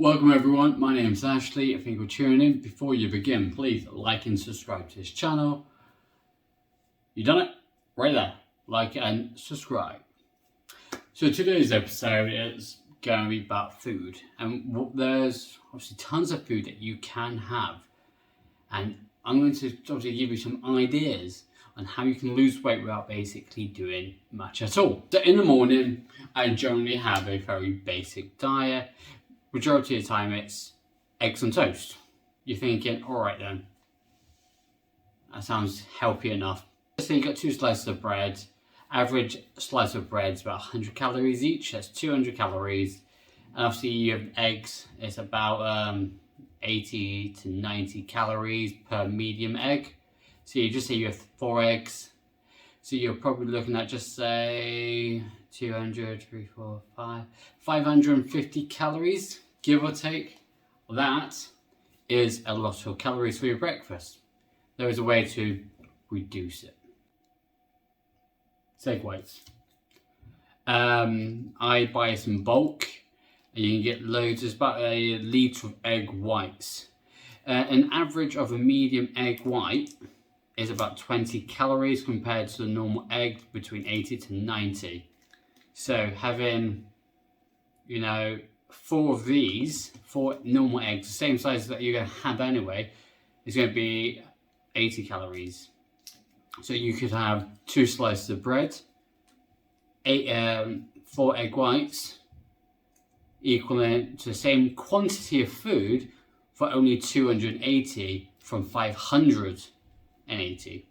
Welcome everyone, my name is Ashley. Thank you for tuning in. Before you begin, please like and subscribe to this channel. You done it? Right there. Like and subscribe. So today's episode is going to be about food. And there's obviously tons of food that you can have. And I'm going to obviously give you some ideas on how you can lose weight without basically doing much at all. So in the morning, I generally have a very basic diet. Majority of the time it's eggs and toast. You're thinking, alright then, that sounds healthy enough. So you got 2 slices of bread. Average slice of bread is about 100 calories each, that's 200 calories. And obviously you have eggs, it's about 80 to 90 calories per medium egg. So you just say you have 4 eggs. So you're probably looking at just say 200, 3, 4, 5, 550 calories, give or take. That is a lot of calories for your breakfast. There is a way to reduce it. Egg whites. I buy some in bulk, and you can get loads. It's about a litre of egg whites. An average of a medium egg white is about 20 calories compared to the normal egg between 80 to 90. So having, 4 of these, 4 normal eggs, the same size that you're going to have anyway, is going to be 80 calories. So you could have 2 slices of bread, 4 egg whites, equivalent to the same quantity of food for only 280 from 580.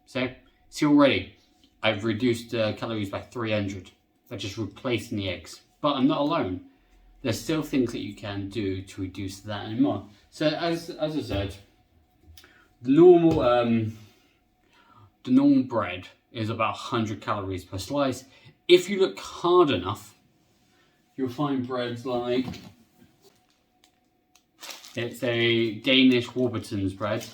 So, see already, I've reduced calories by 300 by just replacing the eggs. But I'm not alone. There's still things that you can do to reduce that and more. So, as I said, the normal bread is about 100 calories per slice. If you look hard enough, you'll find breads like, it's a Danish Warburton's bread.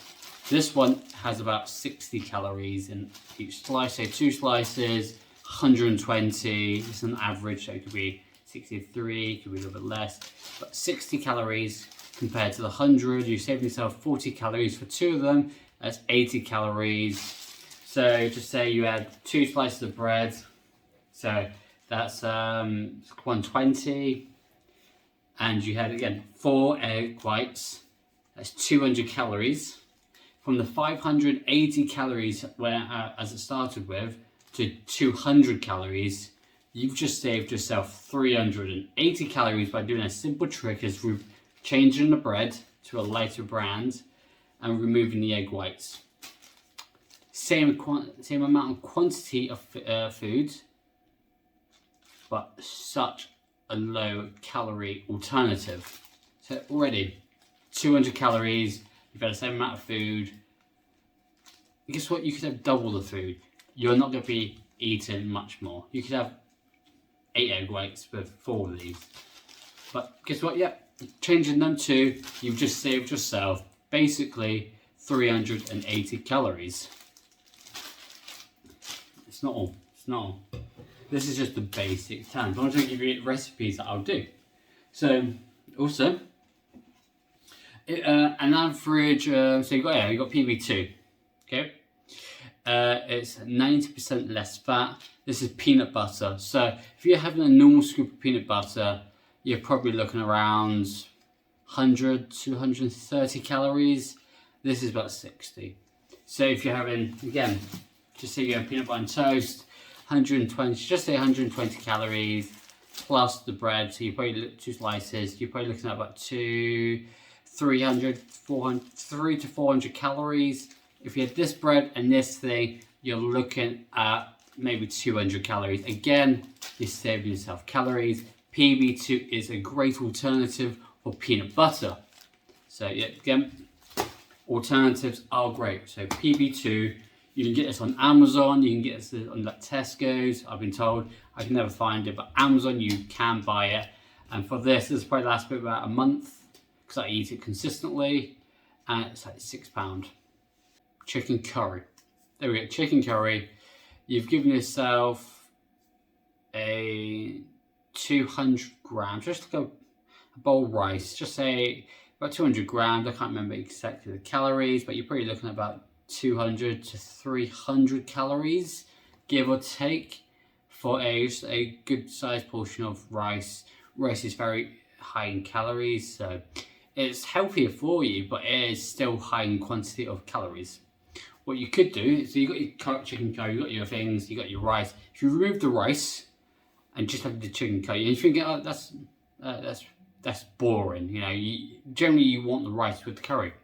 This one has about 60 calories in each slice. So 2 slices, 120. It's an average, so it could be 63, could be a little bit less. But 60 calories compared to the 100. You save yourself 40 calories for 2 of them. That's 80 calories. So just say you had 2 slices of bread. So that's 120. And you had, again, 4 egg whites. That's 200 calories. From the 580 calories as it started with to 200 calories, you've just saved yourself 380 calories by doing a simple trick as changing the bread to a lighter brand and removing the egg whites. Same amount of quantity of food, but such a low calorie alternative. So already 200 calories, you've had the same amount of food. Guess what? You could have double the food. You're not going to be eating much more. You could have 8 egg whites with 4 of these. But guess what? Yep, changing them to, you've just saved yourself basically 380 calories. It's not all. It's not all. This is just the basic terms. I want to give you recipes that I'll do. So, also, an average, so you got PB2, okay? It's 90% less fat. This is peanut butter. So if you're having a normal scoop of peanut butter, you're probably looking around 100 to 130 calories. This is about 60. So if you're having, again, just say you have peanut butter and toast, 120, just say 120 calories plus the bread. So you probably 2 slices. You're probably looking at about 300 to 400 calories. If you had this bread and this thing, you're looking at maybe 200 calories. Again, you're saving yourself calories. PB2 is a great alternative for peanut butter. So yeah, again, alternatives are great. So PB2, you can get this on Amazon, you can get this on like Tesco's, I've been told. I can never find it, but Amazon, you can buy it. And for this probably lasts me about a month because I eat it consistently. And it's like £6. Chicken curry. There we go, chicken curry. You've given yourself a 200 grams, just like a bowl of rice, just say about 200 grams. I can't remember exactly the calories, but you're probably looking at about 200 to 300 calories, give or take, for a good sized portion of rice. Rice is very high in calories, so it's healthier for you, but it is still high in quantity of calories. What you could do, so you got your chicken curry, you got your things, you got your rice. If you remove the rice and just have the chicken curry, and you think, oh, that's boring. You know, generally you want the rice with the curry.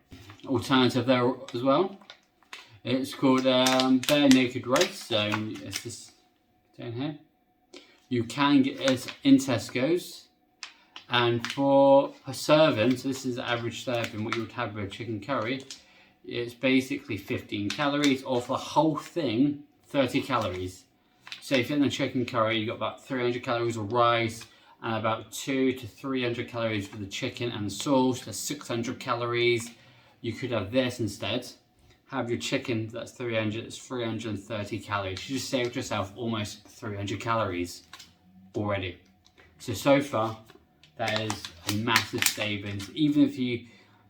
Alternative there as well. It's called bare naked rice. So it's this down here. You can get it in Tesco's, and for a serving, so this is the average serving, what you would have with a chicken curry, it's basically 15 calories, or for the whole thing, 30 calories. So if you're in a chicken curry, you've got about 300 calories of rice, and about 200 to 300 calories for the chicken and the sauce. That's 600 calories. You could have this instead. Have your chicken, that's 300, it's 330 calories. You just saved yourself almost 300 calories already. So far, that is a massive savings. Even if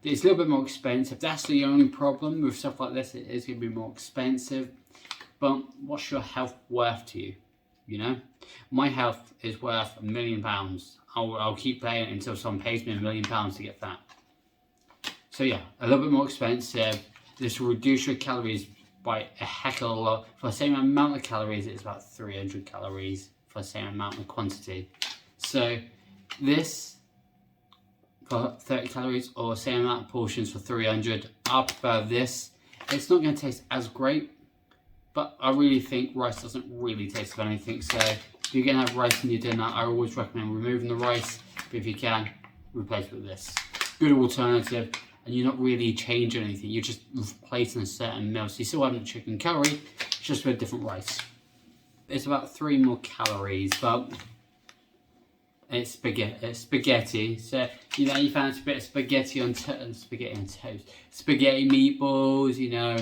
it's a little bit more expensive. That's the only problem with stuff like this. It is going to be more expensive. But what's your health worth to you? You know, my health is worth £1 million. I'll keep paying it until someone pays me £1 million to get fat. So yeah, a little bit more expensive. This will reduce your calories by a heck of a lot. For the same amount of calories, it's about 300 calories for the same amount of quantity. So this for 30 calories, or same amount of portions for 300. I prefer this. It's not going to taste as great, but I really think rice doesn't really taste of anything. So if you're going to have rice in your dinner, I always recommend removing the rice. But if you can, replace it with this. Good alternative. And you're not really changing anything, you're just replacing a certain meal. So you're still having chicken curry, just with different rice. It's about 3 more calories, but it's spaghetti. So you know, you fancy a bit of spaghetti on toast, spaghetti meatballs, you know,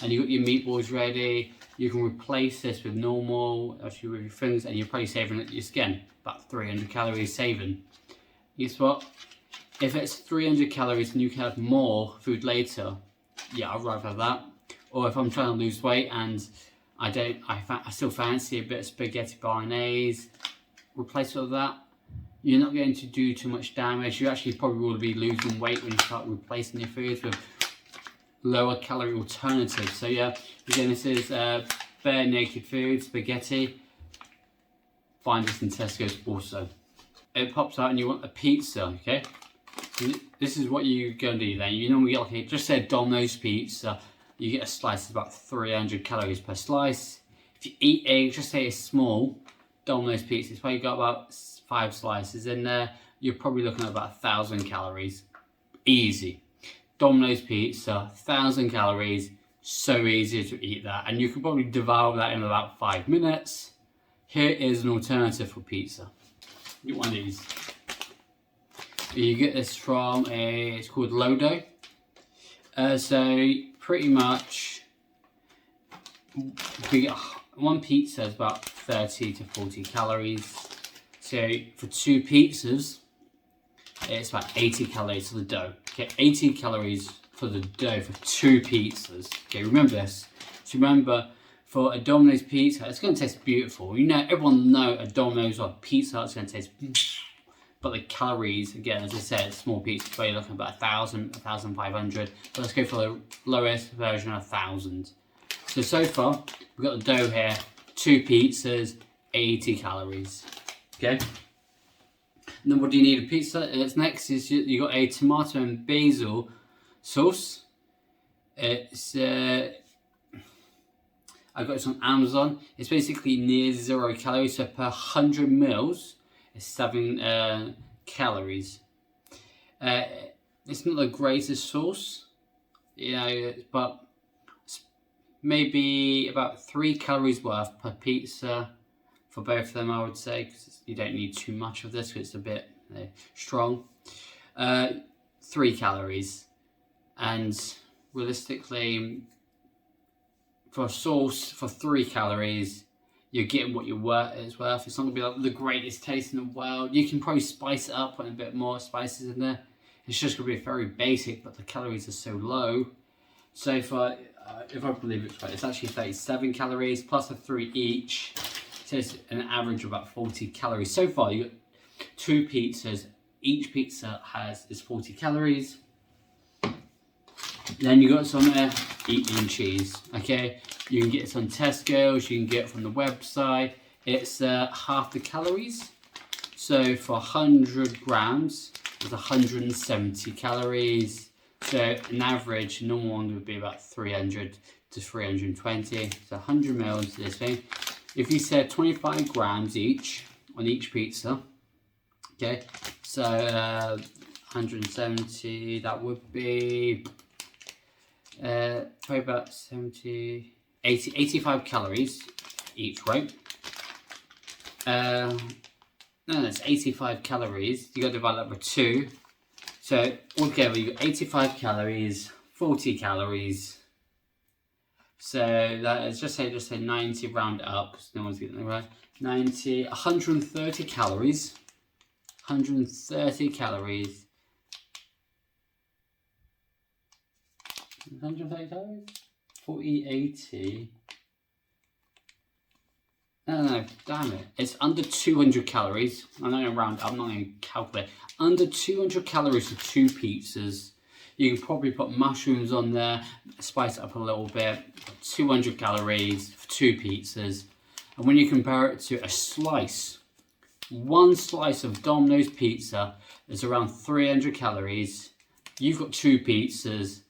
and you got your meatballs ready. You can replace this with normal, actually with your things, and you're probably saving it again about 300 calories saving. Guess what? If it's 300 calories and you can have more food later, yeah, I'd rather have that. Or if I'm trying to lose weight and I still fancy a bit of spaghetti bolognese, replace it with that. You're not going to do too much damage. You actually probably will be losing weight when you start replacing your foods with lower calorie alternatives. So yeah, again, this is bare naked food, spaghetti. Find this in Tesco's also. It pops out and you want a pizza, okay? This is what you're going to do then. You normally get like just say a Domino's pizza. You get a slice of about 300 calories per slice. If you eat just say a small Domino's pizza, it's probably got about 5 slices in there. You're probably looking at about 1,000 calories. Easy. Domino's pizza, 1,000 calories. So easy to eat that. And you can probably devour that in about 5 minutes. Here is an alternative for pizza. Get one of these. You get this from it's called Lodo. So pretty much, we get one pizza is about 30 to 40 calories. So for 2 pizzas, it's about 80 calories for the dough. Okay, 80 calories for the dough for 2 pizzas. Okay, remember this. So remember, for a Domino's pizza, it's going to taste beautiful. You know, everyone knows a Domino's or a Pizza Hut is going to taste. But the calories, again, as I said, small pizza, so you're looking at about 1,000, 1,500. But let's go for the lowest version of 1,000. So far, we've got the dough here, 2 pizzas, 80 calories. Okay? And then what do you need a pizza? Next is you got a tomato and basil sauce. It's I got this on Amazon. It's basically near 0 calories, so per 100 mils, it's 7 calories. It's not the greatest sauce, you know, but it's maybe about 3 calories worth per pizza for both of them, I would say, because you don't need too much of this because it's a bit strong. 3 calories, and realistically, for a sauce for 3 calories, you're getting what your worth is worth. It's not gonna be like the greatest taste in the world. You can probably spice it up, put a bit more spices in there. It's just gonna be very basic, but the calories are so low. So if I believe it's right, it's actually 37 calories plus the 3 each. So it's an average of about 40 calories. So far, you got 2 pizzas. Each pizza is 40 calories. Then you got some eating cheese. Okay, you can get it on Tesco's. You can get it from the website. It's half the calories. So for 100 grams, it's 170 calories. So an average normal one would be about 300 to 320. So 100 mils this thing. If you said 25 grams each on each pizza, okay, so 170, that would be probably about 85 calories each, right? No, that's 85 calories. You got to divide that by 2. So altogether, you got 85 calories, 40 calories. So that is just say 90, round it up because no one's getting it right. 90, 130 calories. 130 calories. 130 calories? 40, 80. No, damn it. It's under 200 calories. I'm not going to round up, I'm not going to calculate. Under 200 calories for 2 pizzas. You can probably put mushrooms on there, spice it up a little bit. 200 calories for 2 pizzas. And when you compare it to a slice, one slice of Domino's pizza is around 300 calories. You've got 2 pizzas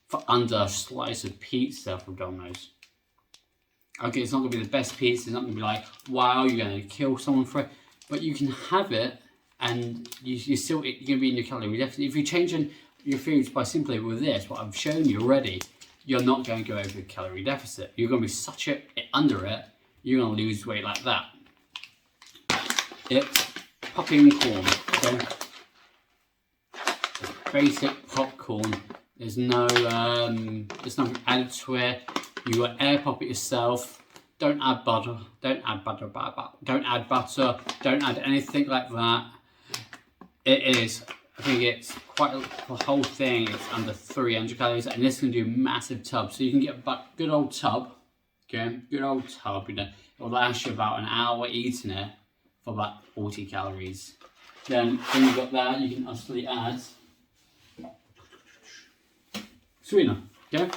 for under a slice of pizza from Domino's. Okay, it's not going to be the best pizza. It's not going to be like, wow, you're going to kill someone for it. But you can have it and you're going to be in your calorie deficit. If you're changing your foods by simply with this, what I've shown you already, you're not going to go over the calorie deficit. You're going to be such under it, you're going to lose weight like that. It's popping corn, okay? It's basic popcorn. There's nothing added to it. You got air pop it yourself. Don't add butter. Don't add butter. Don't add butter. Don't add anything like that. It is. I think it's quite the whole thing. It's under 300 calories, and this can do a massive tub. So you can get a good old tub. Okay, good old tub. You know, it'll last you about an hour eating it for about 40 calories. Then when you've got that, you can actually add sweetener. Okay.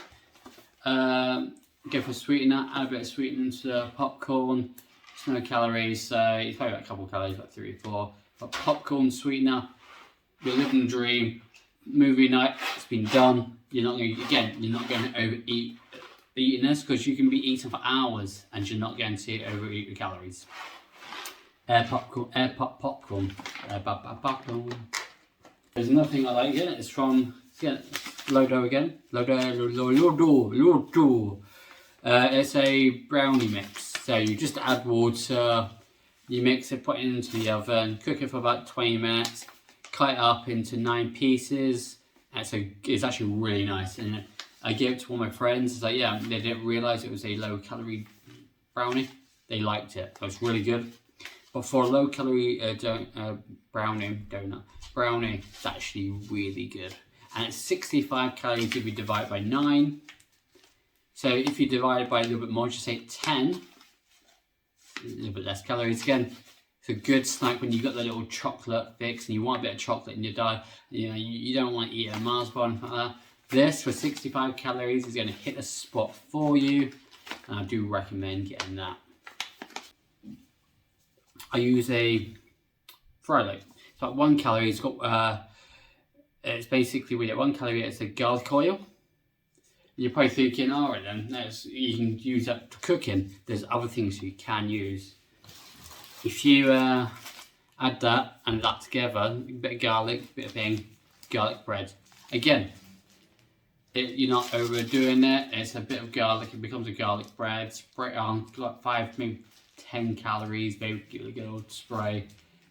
Go for sweetener, add a bit of sweetener to popcorn. It's no calories, so it's probably about a couple of calories, about 3 or 4. But popcorn, sweetener, you're living the dream. Movie night, it's been done. You're not going to overeat eating this because you can be eating for hours and you're not going to overeat your calories. Air popcorn. There's nothing I like it. It's from Lodo again. Lodo. It's a brownie mix. So you just add water, you mix it, put it into the oven, cook it for about 20 minutes, cut it up into 9 pieces. And so it's actually really nice. And I gave it to one of my friends. It's like, yeah, they didn't realise it was a low calorie brownie. They liked it. So it's really good. But for a low calorie brownie, it's actually really good. And it's 65 calories if you divide by 9. So if you divide it by a little bit more, just say 10, a little bit less calories. Again, it's a good snack when you've got the little chocolate fix and you want a bit of chocolate in your diet. You know, you don't want to eat a Mars bar like that. This for 65 calories is going to hit the spot for you. And I do recommend getting that. I use a Frylight. It's like 1 calorie. It's got it's basically, we get 1 calorie. It's a garlic oil. You're probably thinking, all right then, you can use that for cooking. There's other things you can use. If you add that and that together, a bit of garlic, a bit of garlic bread. Again, you're not overdoing it. It's a bit of garlic. It becomes a garlic bread. Spray it on, like 5, maybe 10 calories. Maybe give it a good old spray.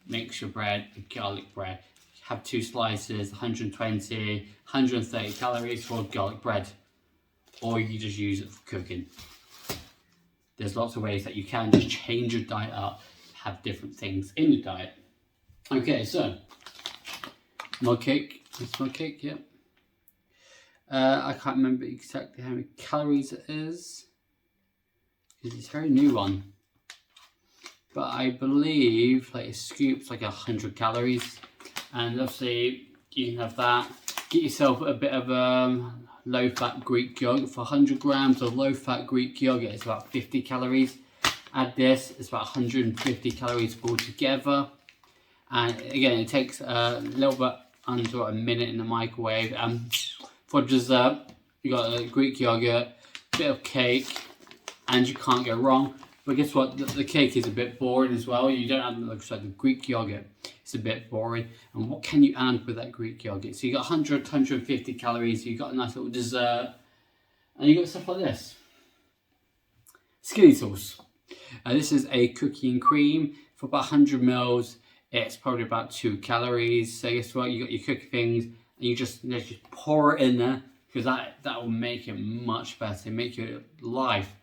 Mix your bread with garlic bread. Have 2 slices, 120, 130 calories for garlic bread. Or you just use it for cooking. there's lots of ways that you can just change your diet up, have different things in your diet. Okay, so mug cake. This mug cake, yeah. I can't remember exactly how many calories it is, because it's a very new one. But I believe like a scoop's like 100 calories, and obviously you can have that. Get yourself a bit of low-fat Greek yogurt. For 100 grams of low-fat Greek yogurt, it's about 50 calories. Add this, it's about 150 calories altogether. And again, it takes a little bit under a minute in the microwave. For dessert, you got a Greek yogurt, bit of cake, and you can't go wrong. But guess what? The cake is a bit boring as well. You don't have like the Greek yogurt. It's a bit boring. And what can you add with that Greek yogurt? So you got 100, 150 calories. You got a nice little dessert, and you got stuff like this. Skinny sauce. This is a cookie and cream for about 100 mils. It's probably about 2 calories. So guess what? You got your cookie things, and you just pour it in there, because that will make it much better. Make your life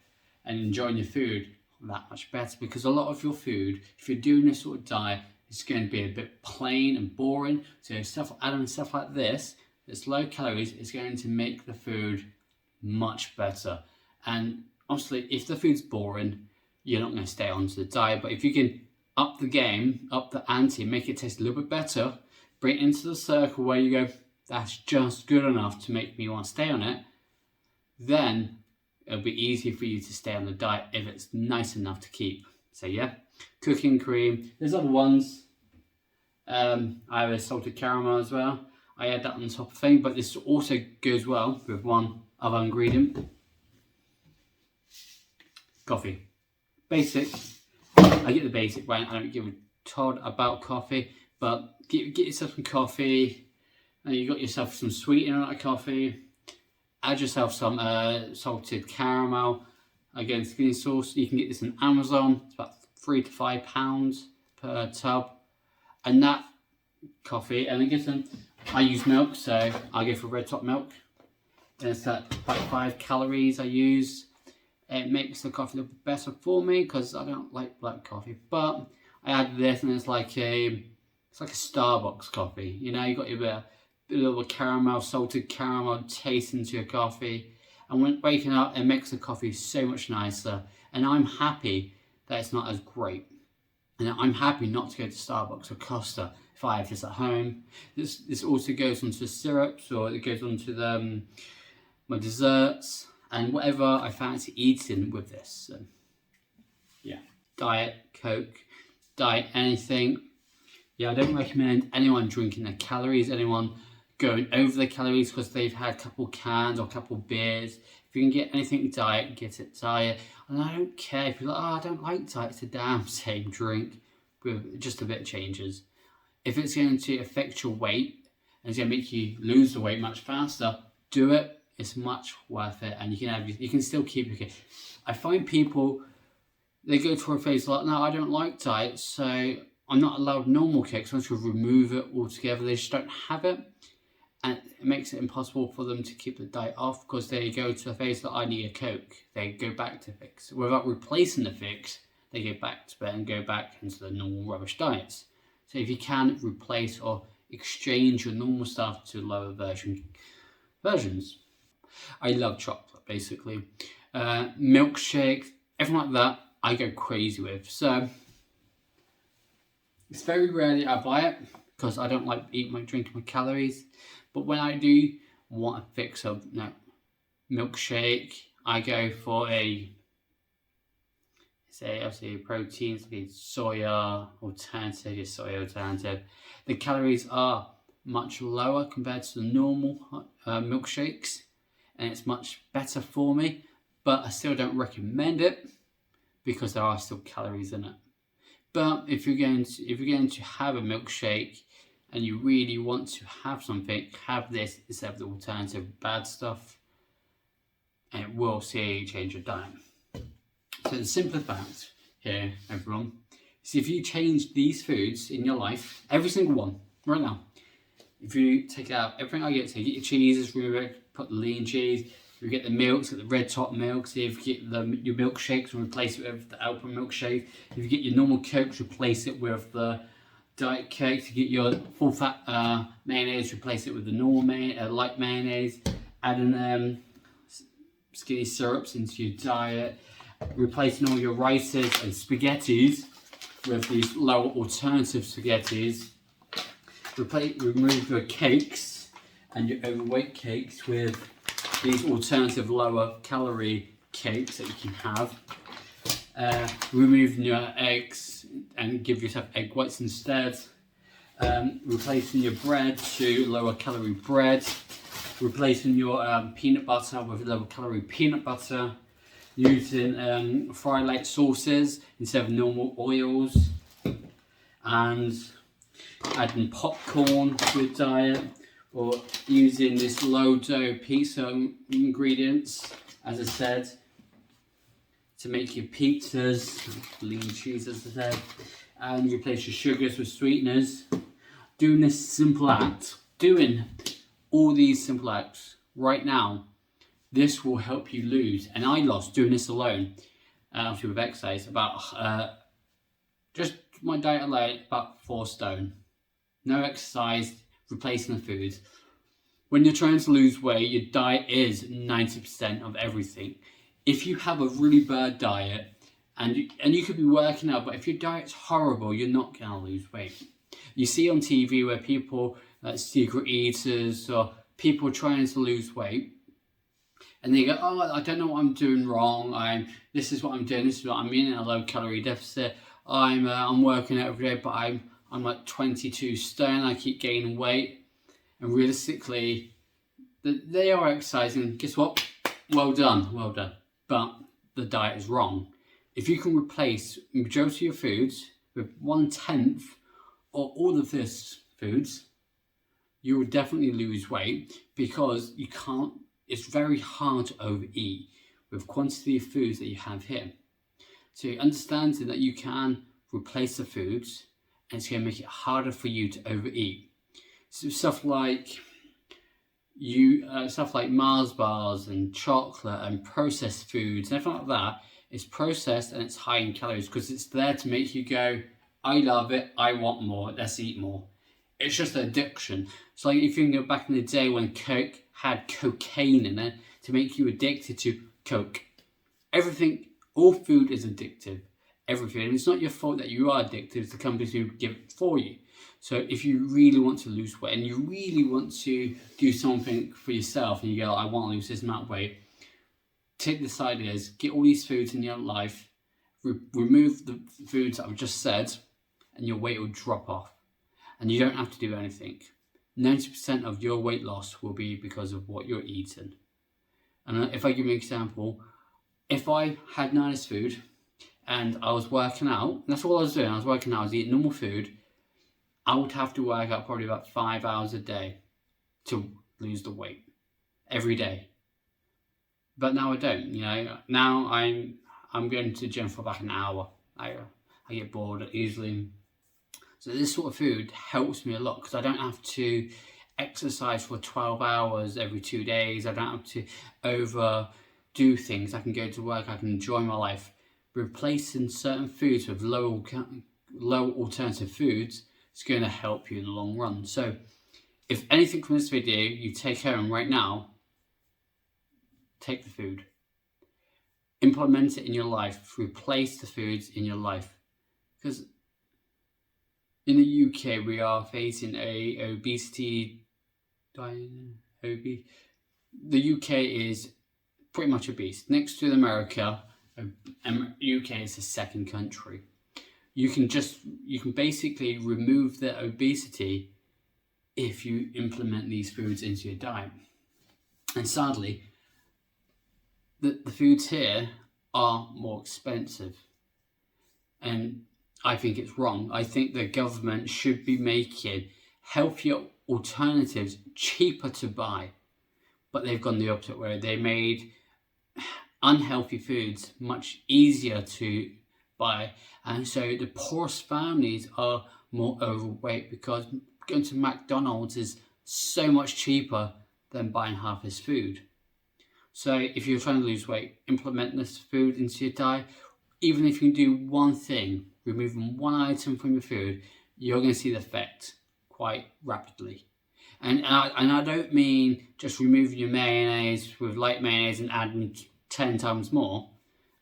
and enjoying your food that much better, because a lot of your food, if you're doing this sort of diet, it's going to be a bit plain and boring. So adding stuff like this, that's low calories, is going to make the food much better. And obviously, if the food's boring, you're not going to stay on to the diet. But if you can up the game, up the ante, make it taste a little bit better, bring it into the circle where you go, that's just good enough to make me want to stay on it, then it'll be easy for you to stay on the diet if it's nice enough to keep. So yeah, cooking cream. There's other ones. I have a salted caramel as well. I add that on top of thing, but this also goes well with one other ingredient. Coffee. Basic. I get the basic right. I don't give a todd about coffee, but get yourself some coffee, and you got yourself some sweetener on that coffee. Add yourself some salted caramel. Again, skinny sauce. You can get this on Amazon. It's about £3 to £5 per tub. And that coffee, and again, I use milk, so I go for red top milk. And it's about 5 calories I use. It makes the coffee a little bit better for me, because I don't like black coffee. But I add this, and it's like a Starbucks coffee. You know, you got your bit of a little caramel, salted caramel taste into your coffee, and when waking up, it makes the coffee so much nicer. And I'm happy that it's not as great, and I'm happy not to go to Starbucks or Costa if I have this at home. This also goes onto the syrups, or it goes onto my desserts and whatever I fancy eating with this. So, yeah, Diet Coke, Diet anything. Yeah, I don't recommend anyone drinking their calories, anyone going over the calories because they've had a couple cans or a couple beers. If you can get anything diet, get it diet. And I don't care if you're like, oh, I don't like diet, it's the damn same drink with just a bit of changes. If it's going to affect your weight and it's going to make you lose the weight much faster, do it. It's much worth it, and you can still keep your cake. I find people, they go through a phase like, no, I don't like diet, so I'm not allowed normal cake, so I should remove it altogether. They just don't have it, and it makes it impossible for them to keep the diet off, because they go to a phase that I need a Coke. They go back to fix. Without replacing the fix, they go back to bed and go back into the normal rubbish diets. So if you can replace or exchange your normal stuff to lower versions. I love chocolate, basically. Milkshakes, everything like that, I go crazy with. So it's very rarely I buy it, because I don't like drinking my calories. But when I do want to fix a milkshake, I go for obviously proteins, be soya alternative. The calories are much lower compared to the normal milkshakes, and it's much better for me, but I still don't recommend it because there are still calories in it. But if you're going to have a milkshake and you really want to have something, have this instead of the alternative bad stuff, and it will see you change your diet. So the simple fact here, everyone, is if you change these foods in your life, every single one, right now, if you take out everything I get, so you get your cheeses, remove it, put the lean cheese, You get the milks, get the red top milks. If you get your milkshakes, and replace it with the Alpen milkshake. If you get your normal Cokes, replace it with the Diet Coke. To get your full fat mayonnaise, replace it with the normal light mayonnaise. Adding skinny syrups into your diet. Replacing all your rices and spaghettis with these lower alternative spaghettis. Remove your cakes and your overweight cakes with these alternative lower calorie cakes that you can have. Removing your eggs and give yourself egg whites instead. Replacing your bread to lower calorie bread. Replacing your peanut butter with lower calorie peanut butter. Using fry light sauces instead of normal oils. And adding popcorn to your diet, or using this low dough pizza ingredients, as I said, to make your pizzas, lean cheese as I said, and replace your sugars with sweeteners. Doing this simple act, doing all these simple acts right now, this will help you lose. And I lost doing this alone, obviously with exercise, about just my diet alone, about 4 stone. No exercise, replacing the food. When you're trying to lose weight, your diet is 90% of everything. If you have a really bad diet, and you could be working out, but if your diet's horrible, you're not going to lose weight. You see on TV where people, secret eaters, or people trying to lose weight, and they go, oh, I don't know what I'm doing wrong. This is what I'm doing. This is what I'm in a low calorie deficit. I'm working out every day, but I'm like 22 stone. I keep gaining weight, and realistically, they are exercising. Guess what? Well done, well done. But the diet is wrong. If you can replace majority of your foods with 1/10 or all of this foods, you will definitely lose weight, because you can't. It's very hard to overeat with quantity of foods that you have here. So understanding that you can replace the foods, and it's going to make it harder for you to overeat. So stuff like Mars bars and chocolate and processed foods and everything like that is processed, and it's high in calories because it's there to make you go, I love it, I want more, let's eat more. It's just an addiction. It's like if you can go back in the day when Coke had cocaine in it to make you addicted to Coke. Everything, all food is addictive. Everything. And it's not your fault that you are addicted, it's the companies who give it for you. So if you really want to lose weight and you really want to do something for yourself and you go, I want to lose this amount of weight, take this ideas, get all these foods in your life, remove the foods that I've just said, and your weight will drop off. And you don't have to do anything. 90% of your weight loss will be because of what you're eating. And if I give you an example, if I had nice food and I was working out, that's all I was doing, I was working out, I was eating normal food, I would have to work out probably about 5 hours a day to lose the weight every day. But now I don't, you know. Now I'm going to the gym for about an hour. I get bored easily. So this sort of food helps me a lot because I don't have to exercise for 12 hours every 2 days. I don't have to overdo things. I can go to work. I can enjoy my life. Replacing certain foods with low alternative foods is going to help you in the long run. So if anything from this video you take home right now, take the food. Implement it in your life. Replace the foods in your life. Because in the UK, we are facing a obesity. The UK is pretty much obese. Next to America, UK is the second country. You can basically remove the obesity if you implement these foods into your diet. And sadly, the foods here are more expensive. And I think it's wrong. I think the government should be making healthier alternatives cheaper to buy. But they've gone the opposite way. They made unhealthy foods much easier to buy. And so the poorest families are more overweight because going to McDonald's is so much cheaper than buying half his food. So if you're trying to lose weight, implement this food into your diet. Even if you do one thing, removing one item from your food, you're going to see the effect quite rapidly. And I don't mean just removing your mayonnaise with light mayonnaise and adding 10 times more.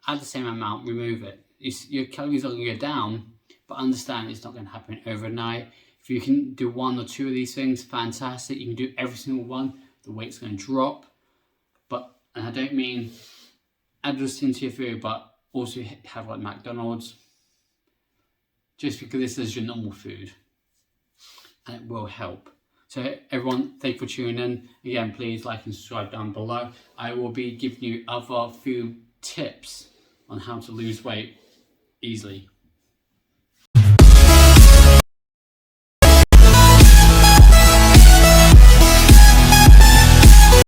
Add the same amount, remove it. Your calories are going to go down, but understand it's not going to happen overnight. If you can do one or two of these things, fantastic. You can do every single one, the weight's going to drop. And I don't mean add this into your food, but also have like McDonald's. Just because this is your normal food. And it will help. So everyone, thank you for tuning in. Again, please like and subscribe down below. I will be giving you other food tips on how to lose weight easily.